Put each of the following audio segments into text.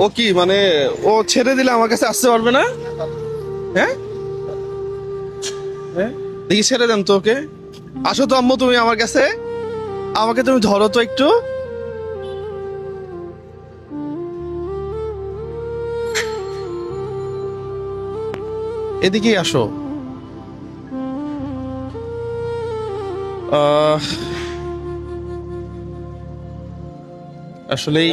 ও কি মানে ও ছেড়ে দিলে আমার কাছে আসতে পারবে না? হ্যাঁ হ্যাঁ, দেখি ছেড়ে দেন তো ওকে। আসো তো আম্মু তুমি আমার কাছে, আমাকে তুমি ধরো তো একটু। এদিকেই আসো। আহ, আসলেই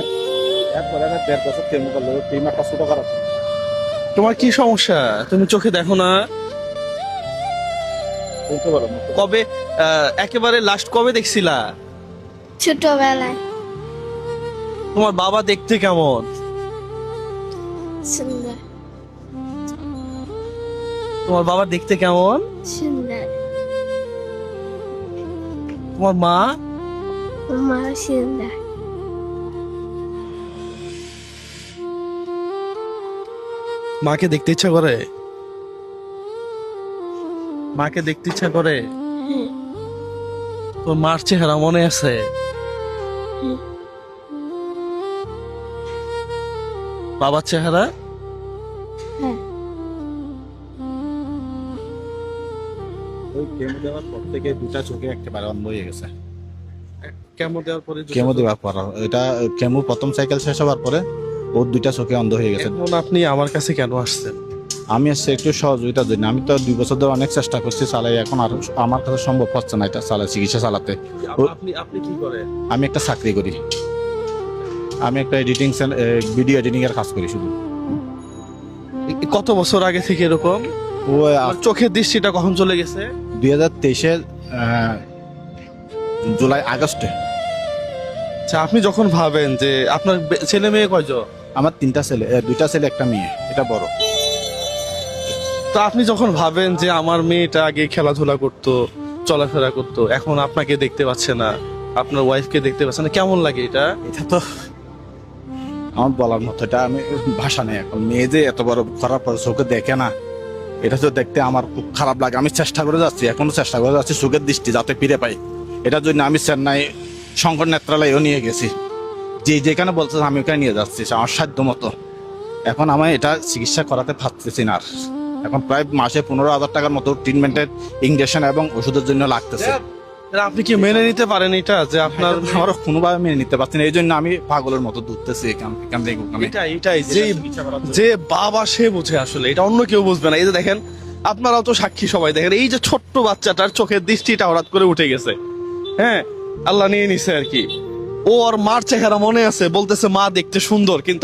এরপরে 1.5 বছর কেমন করলো টিম একটা ছোট করার তোমার কি সমস্যা? তুমি চোখে দেখো না? বলতে পারো না। কবে একেবারে লাস্ট কবে দেখছিলা? ছোটবেলায়। তোমার বাবা দেখতে কেমন? সুন্দর তোমার বাবা দেখতে কেমন? সুন্দর। তোমার মা? মা সুন্দর। মাকে দেখতে ইচ্ছা করে? মাকে দেখতে ইচ্ছা করে? হ্যাঁ। তোর মার চেহারা মনে আছে? হ্যাঁ। বাবার চেহারা? হ্যাঁ। ওই কেমো দেওয়ার পর থেকে দুটা চোখে একেবারে অন্ধ হয়ে গেছে। কেমো দেওয়ার পরে কেমো দেওয়ার পর এটা কেমো প্রথম সাইকেল শেষ হওয়ার পরে ওর দুইটা চোখে অন্ধ হয়ে গেছে। এখন আপনি আমার কাছে কেন আসছেন? আমি আসছি একটু সহযোগিতার জন্য। আমি তো 2 বছর ধরে অনেক চেষ্টা করছি চালাই, এখন আর আমার কাছে সম্ভব হচ্ছে না এটা চালাই, চিকিৎসা চালাতে। আপনি আপনি কি করেন? আমি একটা চাকরি করি, আমি একটা ভিডিও এডিটিং এর কাজ করি শুধু। কত বছর আগে থেকে এরকম? ও আমার চোখের দৃষ্টিটা কখন চলে গেছে? 2023-এর জুলাই আগস্টে। আচ্ছা, আপনি যখন ভাবেন যে আপনার ছেলে মেয়ে কয়জন? আমার 3টা ছেলে, 2টা ছেলে একটা মেয়ে, এটা বড়। তো আপনি যখন ভাবেন যে আমার মেয়েটা আগে খেলাধুলা করতো, চলাফেরা করতো, এখন আপনাকে দেখতে পাচ্ছে না, আপনার ওয়াইফকে দেখতে পাচ্ছে না, কেমন লাগে এটা? এটা তো আমার বলার মতো, এটা আমি ভাষা নেই এখন। মেয়ে যে এত বড় খারাপ চোখে দেখে না, এটা তো দেখতে আমার খুব খারাপ লাগে। আমি চেষ্টা করে যাচ্ছি, এখনো চেষ্টা করে যাচ্ছি চোখের দৃষ্টি যাতে ফিরে পাই। এটার জন্য আমি চেন্নাই শঙ্কর নেত্রালয়েও নিয়ে গেছি, যেখানে বলছে আমি ওখানে নিয়ে যাচ্ছি আমার সাধ্য মতো। এখন আমি এটা চিকিৎসা করাতে পারতেছি না আর। এখন প্রায় মাসে 15,000 টাকার মতো ট্রিটমেন্টের ইঞ্জেকশন এবং ওষুধের জন্য লাগতেছে। আপনি কি মেনে নিতে পারেন এটা যে আপনার? আমার কোনোভাবে মেনে নিতে পারছি না, এই জন্য আমি পাগলের মতো দূরতেছি এখান থেকে ওখানে। এটাই যে বাবা সে বুঝে, আসলে এটা অন্য কেউ বুঝবে না। এই যে দেখেন, আপনারাও তো সাক্ষী, সবাই দেখেন, এই যে ছোট্ট বাচ্চাটার চোখের দৃষ্টিটা হঠাৎ করে উঠে গেছে। হ্যাঁ, আল্লাহ নিয়ে নিছে আর কি। ও আর মার চেহারা মনে আছে, বলতেছে মা দেখতে সুন্দর, কিন্তু